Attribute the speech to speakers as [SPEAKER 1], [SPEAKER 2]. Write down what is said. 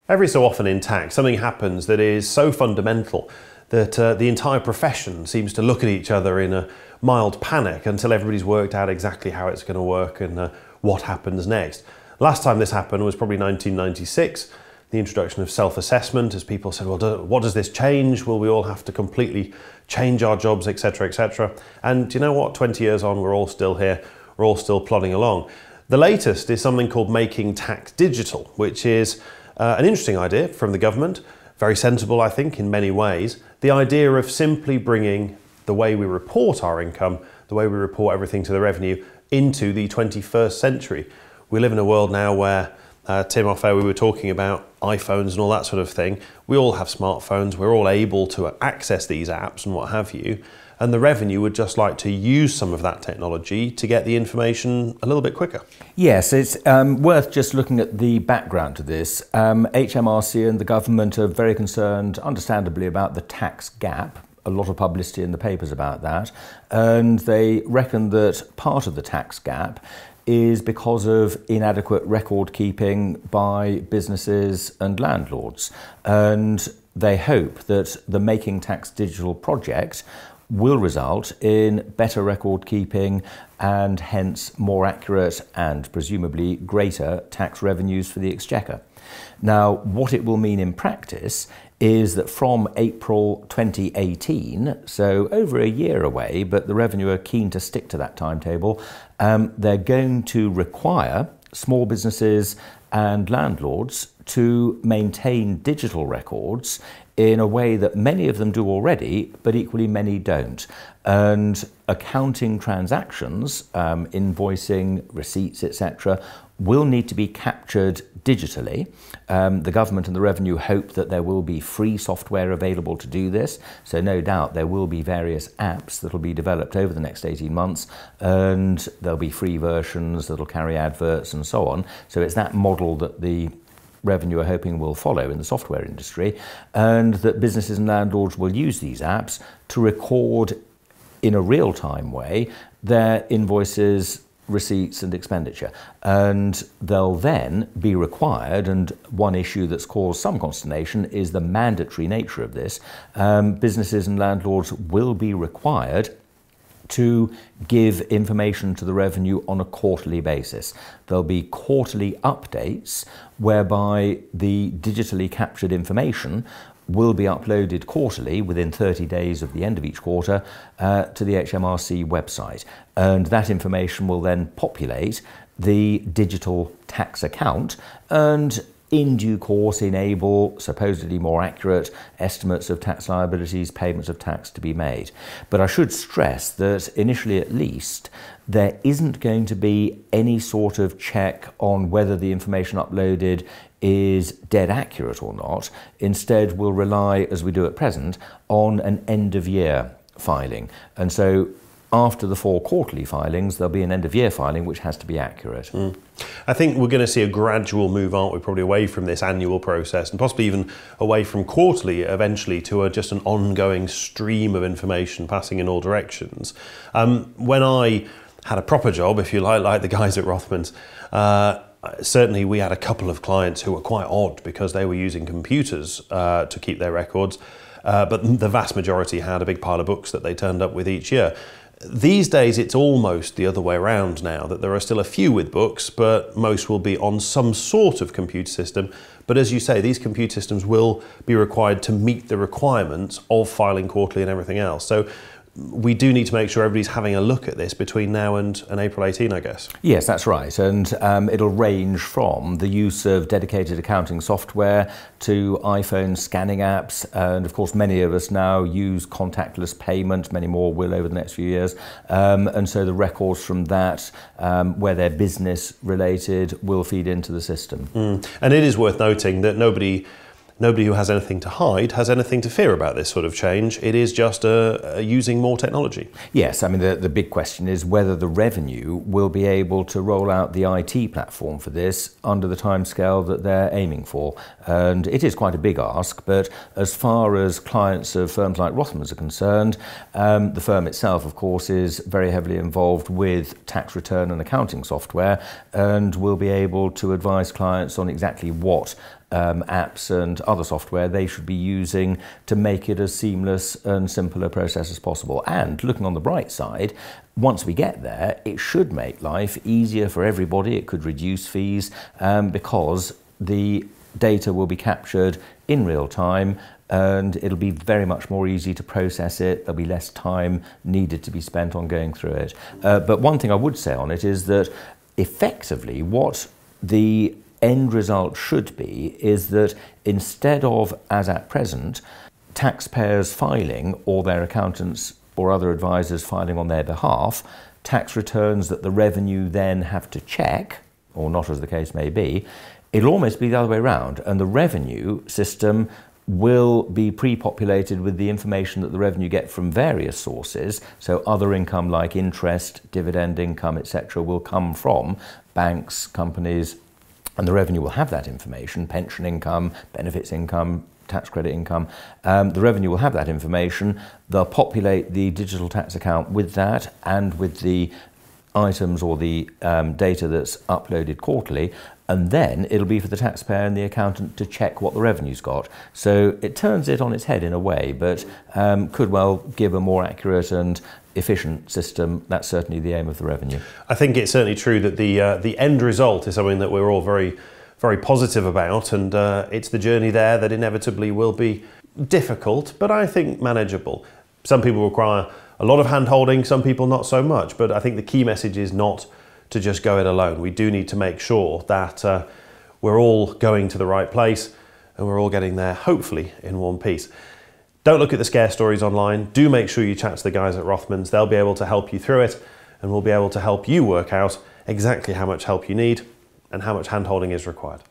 [SPEAKER 1] Every so often in tax, something happens that is so fundamental that the entire profession seems to look at each other in a mild panic until everybody's worked out exactly how it's going to work and what happens next. Last time this happened was probably 1996, the introduction of self-assessment, as people said, well, what does this change? Will we all have to completely change our jobs, etc., etc.? And you know what? 20 years on, we're all still here. We're all still plodding along. The latest is something called Making Tax Digital, which is an interesting idea from the government, very sensible, I think, in many ways. The idea of simply bringing the way we report our income, the way we report everything to the revenue, into the 21st century. We live in a world now where, Tim, off air, we were talking about iPhones and all that sort of thing. We all have smartphones, we're all able to access these apps and what have you. And the revenue would just like to use some of that technology to get the information a little bit quicker.
[SPEAKER 2] Yes, it's worth just looking at the background to this. HMRC and the government are very concerned, understandably, about the tax gap. A lot of publicity in the papers about that. And they reckon that part of the tax gap is because of inadequate record keeping by businesses and landlords. And they hope that the Making Tax Digital project will result in better record keeping and hence more accurate and presumably greater tax revenues for the Exchequer. Now, what it will mean in practice is that from April 2018, so over a year away, but the Revenue are keen to stick to that timetable, they're going to require small businesses and landlords to maintain digital records in a way that many of them do already, but equally many don't. And accounting transactions, invoicing, receipts, etc., will need to be captured digitally. The government and the Revenue hope that there will be free software available to do this, so no doubt there will be various apps that will be developed over the next 18 months, and there'll be free versions that'll carry adverts and so on. So it's that model that the Revenue are hoping will follow in the software industry, and that businesses and landlords will use these apps to record in a real-time way their invoices, receipts and expenditure. And they'll then be required, and one issue that's caused some consternation is the mandatory nature of this, businesses and landlords will be required to give information to the Revenue on a quarterly basis. There'll be quarterly updates whereby the digitally captured information will be uploaded quarterly within 30 days of the end of each quarter to the HMRC website. And that information will then populate the digital tax account and in due course enable supposedly more accurate estimates of tax liabilities, payments of tax to be made. But I should stress that initially at least, there isn't going to be any sort of check on whether the information uploaded is dead accurate or not. Instead, we'll rely, as we do at present, on an end-of-year filing. And so after the 4 quarterly filings, there'll be an end-of-year filing which has to be accurate.
[SPEAKER 1] I think we're going to see a gradual move, aren't we, probably away from this annual process and possibly even away from quarterly eventually to just an ongoing stream of information passing in all directions. When I had a proper job, if you like the guys at Rothmans, certainly we had a couple of clients who were quite odd because they were using computers to keep their records, but the vast majority had a big pile of books that they turned up with each year. These days it's almost the other way around now, that there are still a few with books, but most will be on some sort of computer system. But as you say, these computer systems will be required to meet the requirements of filing quarterly and everything else. So we do need to make sure everybody's having a look at this between now and April 18, I guess.
[SPEAKER 2] Yes, that's right. And it'll range from the use of dedicated accounting software to iPhone scanning apps. And of course, many of us now use contactless payment. Many more will over the next few years. And so the records from that, where they're business related, will feed into the system.
[SPEAKER 1] And it is worth noting that nobody who has anything to hide has anything to fear about this sort of change. It is just using more technology.
[SPEAKER 2] Yes, I mean, the big question is whether the Revenue will be able to roll out the IT platform for this under the timescale that they're aiming for. And it is quite a big ask, but as far as clients of firms like Rothmans are concerned, the firm itself, of course, is very heavily involved with tax return and accounting software and will be able to advise clients on exactly what apps and other software they should be using to make it as seamless and simple a process as possible. And looking on the bright side, once we get there, it should make life easier for everybody. It could reduce fees because the data will be captured in real time and it'll be very much more easy to process it. There'll be less time needed to be spent on going through it. But one thing I would say on it is that effectively what the end result should be is that instead of, as at present, taxpayers filing or their accountants or other advisors filing on their behalf, tax returns that the revenue then have to check, or not as the case may be, it'll almost be the other way around, and the revenue system will be pre-populated with the information that the revenue get from various sources. So other income like interest, dividend income, etc. will come from banks, companies, and the revenue will have that information, pension income, benefits income, tax credit income. The revenue will have that information. They'll populate the digital tax account with that and with the items or the data that's uploaded quarterly, and then it'll be for the taxpayer and the accountant to check what the revenue's got. So it turns it on its head in a way, but could well give a more accurate and efficient system. That's certainly the aim of the revenue.
[SPEAKER 1] I think it's certainly true that the end result is something that we're all very, very positive about, and it's the journey there that inevitably will be difficult, but I think manageable. Some people require a lot of hand-holding, some people not so much, but I think the key message is not to just go it alone. We do need to make sure that we're all going to the right place and we're all getting there, hopefully, in one piece. Don't look at the scare stories online. Do make sure you chat to the guys at Rothmans. They'll be able to help you through it, and we'll be able to help you work out exactly how much help you need and how much hand-holding is required.